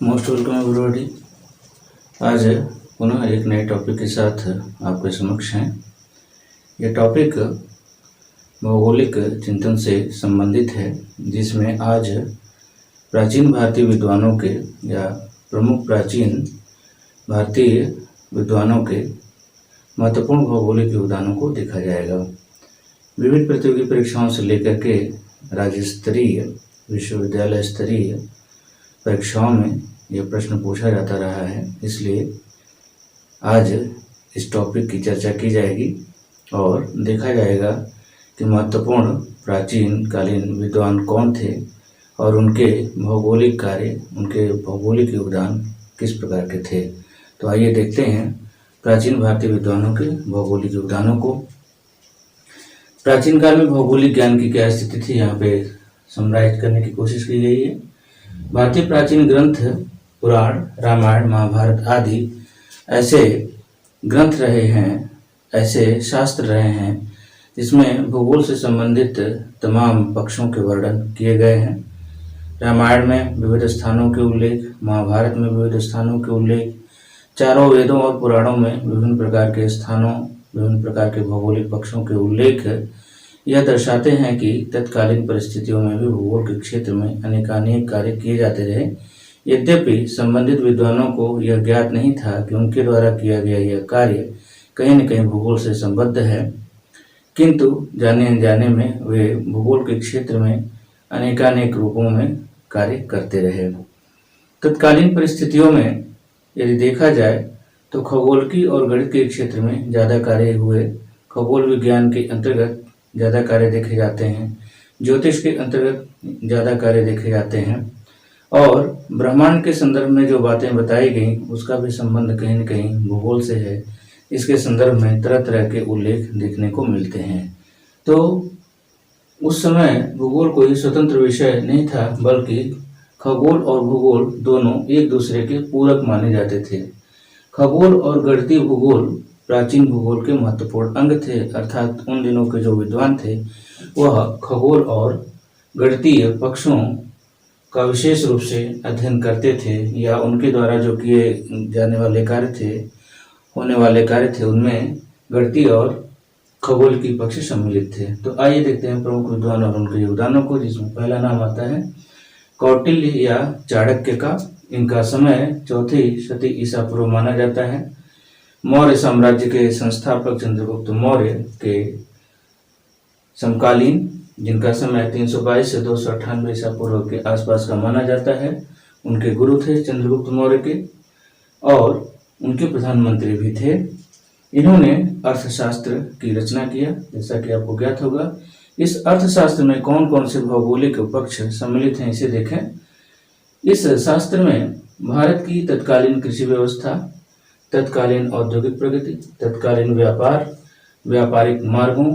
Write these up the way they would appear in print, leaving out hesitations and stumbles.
Most welcome everybody. आज पुनः एक नए टॉपिक के साथ आपके समक्ष हैं। यह टॉपिक भौगोलिक चिंतन से संबंधित है, जिसमें आज प्राचीन भारतीय विद्वानों के या प्रमुख प्राचीन भारतीय विद्वानों के महत्वपूर्ण भौगोलिक योगदानों को देखा जाएगा। विभिन्न प्रतियोगी परीक्षाओं से लेकर के राज्य स्तरीय, विश्वविद्यालय स्तरीय परीक्षाओं में यह प्रश्न पूछा जाता रहा है, इसलिए आज इस टॉपिक की चर्चा की जाएगी और देखा जाएगा कि महत्वपूर्ण प्राचीन कालीन विद्वान कौन थे और उनके भौगोलिक कार्य, उनके भौगोलिक योगदान किस प्रकार के थे। तो आइए देखते हैं प्राचीन भारतीय विद्वानों के भौगोलिक योगदानों को। प्राचीन काल में भौगोलिक ज्ञान की क्या स्थिति थी, यहाँ पे समराइज करने की कोशिश की गई है। भारतीय प्राचीन ग्रंथ, पुराण, रामायण, महाभारत आदि ऐसे ग्रंथ रहे हैं, ऐसे शास्त्र रहे हैं जिसमें भूगोल से संबंधित तमाम पक्षों के वर्णन किए गए हैं। रामायण में विविध स्थानों के उल्लेख, महाभारत में विविध स्थानों के उल्लेख, चारों वेदों और पुराणों में विभिन्न प्रकार के स्थानों, विभिन्न प्रकार के भौगोलिक पक्षों के उल्लेख यह दर्शाते हैं कि तत्कालीन परिस्थितियों में भी भूगोल के क्षेत्र में अनेकानेक कार्य किए जाते रहे। यद्यपि संबंधित विद्वानों को यह ज्ञात नहीं था कि उनके द्वारा किया गया यह कार्य कहीं न कहीं भूगोल से संबद्ध है, किंतु जाने अनजाने में वे भूगोल के क्षेत्र में अनेकानेक रूपों में कार्य करते रहे। तत्कालीन परिस्थितियों में यदि देखा जाए तो खगोलकी और गणित के क्षेत्र में ज़्यादा कार्य हुए। खगोल विज्ञान के अंतर्गत ज़्यादा कार्य देखे जाते हैं, ज्योतिष के अंतर्गत ज़्यादा कार्य देखे जाते हैं और ब्रह्मांड के संदर्भ में जो बातें बताई गई उसका भी संबंध कहीं न कहीं भूगोल से है। इसके संदर्भ में तरह तरह के उल्लेख देखने को मिलते हैं। तो उस समय भूगोल कोई स्वतंत्र विषय नहीं था, बल्कि खगोल और भूगोल दोनों एक दूसरे के पूरक माने जाते थे। खगोल और गणितीय भूगोल प्राचीन भूगोल के महत्वपूर्ण अंग थे, अर्थात उन दिनों के जो विद्वान थे वह खगोल और गणितीय पक्षों का विशेष रूप से अध्ययन करते थे, या उनके द्वारा जो किए जाने वाले कार्य थे, होने वाले कार्य थे, उनमें गणितीय और खगोल की पक्ष सम्मिलित थे। तो आइए देखते हैं प्रमुख विद्वान और उनके योगदानों को, जिसमें पहला नाम आता है कौटिल्य या चाणक्य का। इनका समय 4वीं शती ईसा पूर्व माना जाता है। मौर्य साम्राज्य के संस्थापक चंद्रगुप्त मौर्य के समकालीन, जिनका समय 322 से 298 ईसा पूर्व के आसपास का माना जाता है, उनके गुरु थे चंद्रगुप्त मौर्य के और उनके प्रधानमंत्री भी थे। इन्होंने अर्थशास्त्र की रचना किया, जैसा कि आपको ज्ञात होगा। इस अर्थशास्त्र में कौन कौन से भौगोलिक पक्ष सम्मिलित हैं, इसे देखें। इस शास्त्र में भारत की तत्कालीन कृषि व्यवस्था, तत्कालीन औद्योगिक प्रगति, तत्कालीन व्यापार, व्यापारिक मार्गों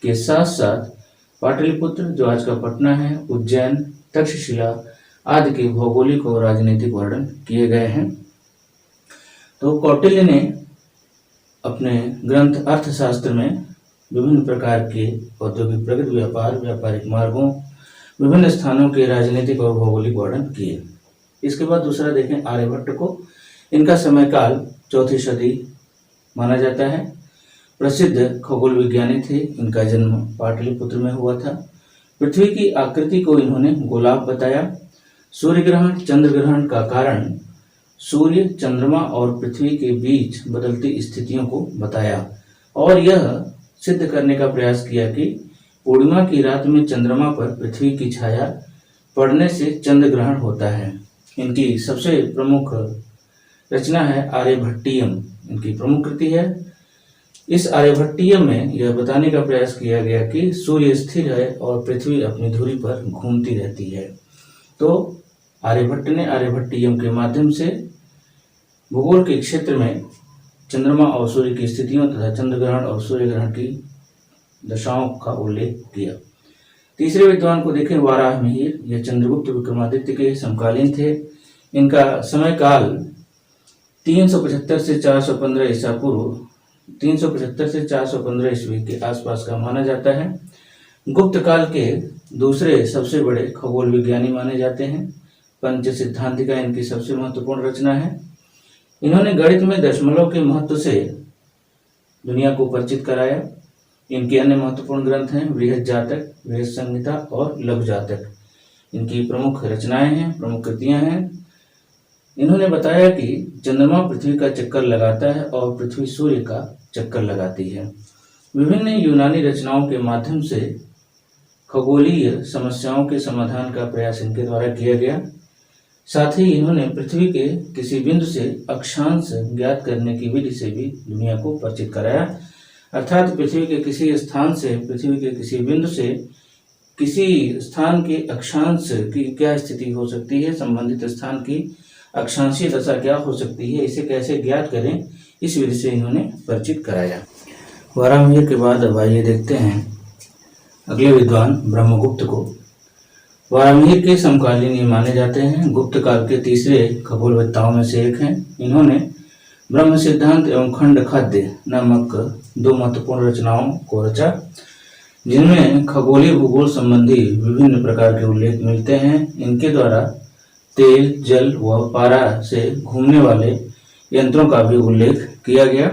के साथ साथ पाटलिपुत्र जो आज का पटना है, उज्जैन, तक्षशिला आदि के भौगोलिक और राजनीतिक वर्णन किए गए हैं। तो कौटिल्य ने अपने ग्रंथ अर्थशास्त्र में विभिन्न प्रकार के औद्योगिक प्रगति, व्यापार, व्यापारिक मार्गों, विभिन्न स्थानों के राजनीतिक और भौगोलिक वर्णन किए। इसके बाद दूसरा देखें आर्यभट्ट को। इनका समय काल 4वीं शती माना जाता है। प्रसिद्ध खगोल विज्ञानी थे। इनका जन्म पाटलिपुत्र में हुआ था। पृथ्वी की आकृति को इन्होंने गोलाभ बताया। सूर्य ग्रहण, चंद्र ग्रहण का कारण सूर्य, चंद्रमा और पृथ्वी के बीच बदलती स्थितियों को बताया और यह सिद्ध करने का प्रयास किया कि पूर्णिमा की रात में चंद्रमा पर पृथ्वी की छाया पड़ने से चंद्र ग्रहण होता है। इनकी सबसे प्रमुख रचना है आर्यभट्टियम, इनकी प्रमुख कृति है। इस आर्यभट्टियम में यह बताने का प्रयास किया गया कि सूर्य स्थिर है और पृथ्वी अपनी धुरी पर घूमती रहती है। तो आर्यभट्ट ने आर्यभट्टियम के माध्यम से भूगोल के क्षेत्र में चंद्रमा और सूर्य की स्थितियों तथा चंद्र ग्रहण और सूर्य ग्रहण की दशाओं का उल्लेख किया। तीसरे विद्वान को देखें वाराहमिहिर। यह चंद्रगुप्त विक्रमादित्य के समकालीन थे। इनका समय काल 375 से 415 ईसा पूर्व, 375 से 415 ईस्वी के आसपास का माना जाता है। गुप्त काल के दूसरे सबसे बड़े खगोल विज्ञानी माने जाते हैं। पंच सिद्धांतिका इनकी सबसे महत्वपूर्ण रचना है। इन्होंने गणित में दशमलव के महत्व से दुनिया को परिचित कराया। इनके अन्य महत्वपूर्ण ग्रंथ हैं बृहद जातक, बृहद संहिता और लघु जातक। इनकी प्रमुख रचनाएं हैं, प्रमुख कृतियां हैं। इन्होंने बताया कि चंद्रमा पृथ्वी का चक्कर लगाता है और पृथ्वी सूर्य का चक्कर लगाती है। विभिन्न यूनानी रचनाओं के माध्यम से खगोलीय समस्याओं के समाधान का प्रयास इनके द्वारा किया गया। साथ ही इन्होंने पृथ्वी के किसी बिंदु से अक्षांश ज्ञात करने की विधि से भी दुनिया को परिचित कराया। अर्थात पृथ्वी के किसी स्थान से, पृथ्वी के किसी बिंदु से किसी स्थान के अक्षांश की क्या स्थिति हो सकती है, संबंधित स्थान की अक्षांशीय दशा क्या हो सकती है, इसे कैसे ज्ञात करें, इस विधि से इन्होंने परिचित कराया। वारामिहिर के बाद अब आइए देखते हैं अगले विद्वान ब्रह्मगुप्त को। वारामिहिर के समकालीन ये माने जाते हैं। गुप्त काल के तीसरे खगोलवेत्ताओं में से एक हैं। इन्होंने ब्रह्म सिद्धांत एवं खंड खाद्य नामक दो महत्वपूर्ण रचनाओं को रचा, जिनमें खगोलीय भूगोल संबंधी विभिन्न प्रकार के उल्लेख मिलते हैं। इनके द्वारा तेल, जल व पारा से घूमने वाले यंत्रों का भी उल्लेख किया गया।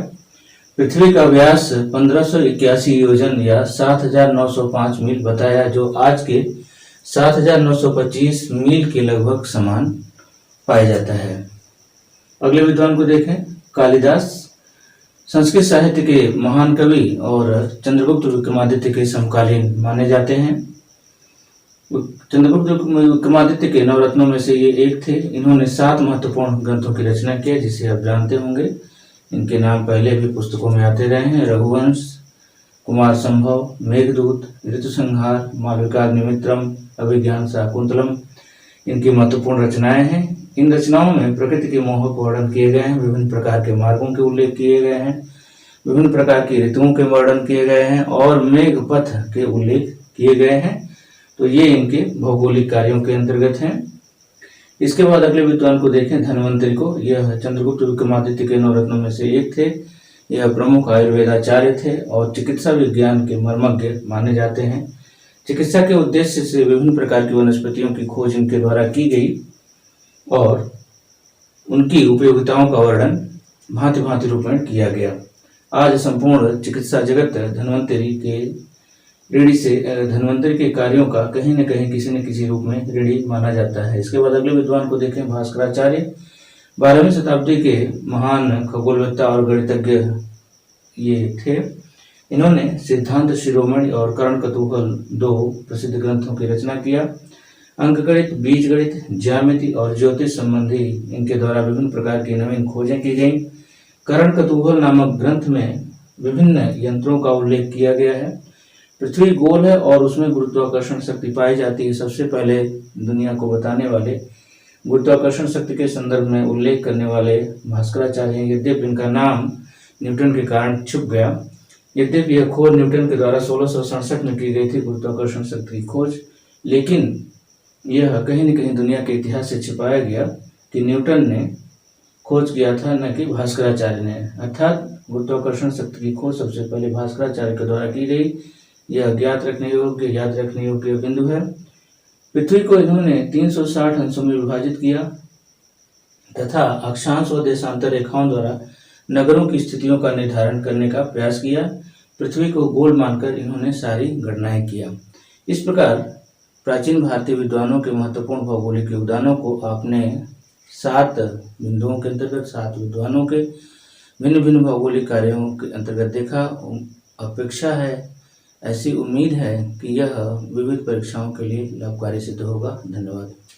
पृथ्वी का व्यास 1581 योजन या 7905 मील बताया, जो आज के 7925 मील के लगभग समान पाया जाता है। अगले विद्वान को देखें, कालिदास संस्कृत साहित्य के महान कवि और चंद्रगुप्त विक्रमादित्य के समकालीन माने जाते हैं। चंद्रगुप्त विक्रमादित्य के नवरत्नों में से ये एक थे। इन्होंने 7 महत्वपूर्ण ग्रंथों की रचना की है, जिसे आप जानते होंगे। इनके नाम पहले भी पुस्तकों में आते रहे हैं। रघुवंश, कुमार संभव, मेघदूत, ऋतुसंहार, मालविकाग्निमित्रम, अभिज्ञान शाकुंतलम इनकी महत्वपूर्ण रचनाएं हैं। इन रचनाओं में प्रकृति के मोहक वर्णन किए गए हैं, विभिन्न प्रकार के मार्गों के उल्लेख किए गए हैं, विभिन्न प्रकार की ऋतुओं के वर्णन किए गए हैं और मेघ पथ के उल्लेख किए गए हैं। तो ये इनके भौगोलिक कार्यों के अंतर्गत हैं। इसके बाद अगले विद्वान को देखें, धन्वंतरि को। यह चंद्रगुप्त विक्रमादित्य के नवरत्नों में से एक थे। यह प्रमुख आयुर्वेदाचार्य थे और चिकित्सा विज्ञान के मर्मज्ञ माने जाते हैं। चिकित्सा के उद्देश्य से विभिन्न प्रकार की वनस्पतियों की खोज इनके द्वारा की गई और उनकी उपयोगिताओं का वर्णन भांति भांति रूप में किया गया। आज संपूर्ण चिकित्सा जगत धन्वंतरि के कार्यों का कहीं न कहीं किसी न किसी रूप में ऋणी माना जाता है। इसके बाद अगले विद्वान को देखें, भास्कराचार्य। 12वीं शताब्दी के महान खगोलवेत्ता और गणितज्ञ ये थे। इन्होंने सिद्धांत शिरोमणि और करण-कतूहल 2 प्रसिद्ध ग्रंथों की रचना किया। अंकगणित, बीजगणित, ज्यामिति और ज्योतिष संबंधी इनके द्वारा विभिन्न प्रकार की नवीन खोजें की गईं। करण-कतूहल नामक ग्रंथ में विभिन्न यंत्रों का उल्लेख किया गया है। पृथ्वी गोल है और उसमें गुरुत्वाकर्षण शक्ति पाई जाती है। सबसे पहले दुनिया को बताने वाले गुरुत्वाकर्षण शक्ति के संदर्भ में उल्लेख करने वाले भास्कराचार्य हैं। यद्यपि इनका नाम न्यूटन के कारण छुप गया, यद्यपि यह खोज न्यूटन के द्वारा 1667 में की गई थी, गुरुत्वाकर्षण शक्ति की खोज, लेकिन यह कहीं न कहीं दुनिया के इतिहास से छिपाया गया कि न्यूटन ने खोज किया था, न कि भास्कराचार्य ने। अर्थात गुरुत्वाकर्षण शक्ति की खोज सबसे पहले भास्कराचार्य के द्वारा की गई। यह याद रखने योग्य बिंदु है। पृथ्वी को इन्होंने 360 अंशों में विभाजित किया तथा अक्षांश व देशांतर रेखाओं द्वारा नगरों की स्थितियों का निर्धारण करने का प्रयास किया। पृथ्वी को गोल मानकर इन्होंने सारी गणनाएं किया। इस प्रकार प्राचीन भारतीय विद्वानों के महत्वपूर्ण भौगोलिक योगदानों को आपने 7 बिंदुओं के अंतर्गत 7 विद्वानों के भिन्न भिन्न भौगोलिक कार्यों के अंतर्गत देखा। अपेक्षा है, ऐसी उम्मीद है कि यह विविध परीक्षाओं के लिए लाभकारी सिद्ध होगा। धन्यवाद।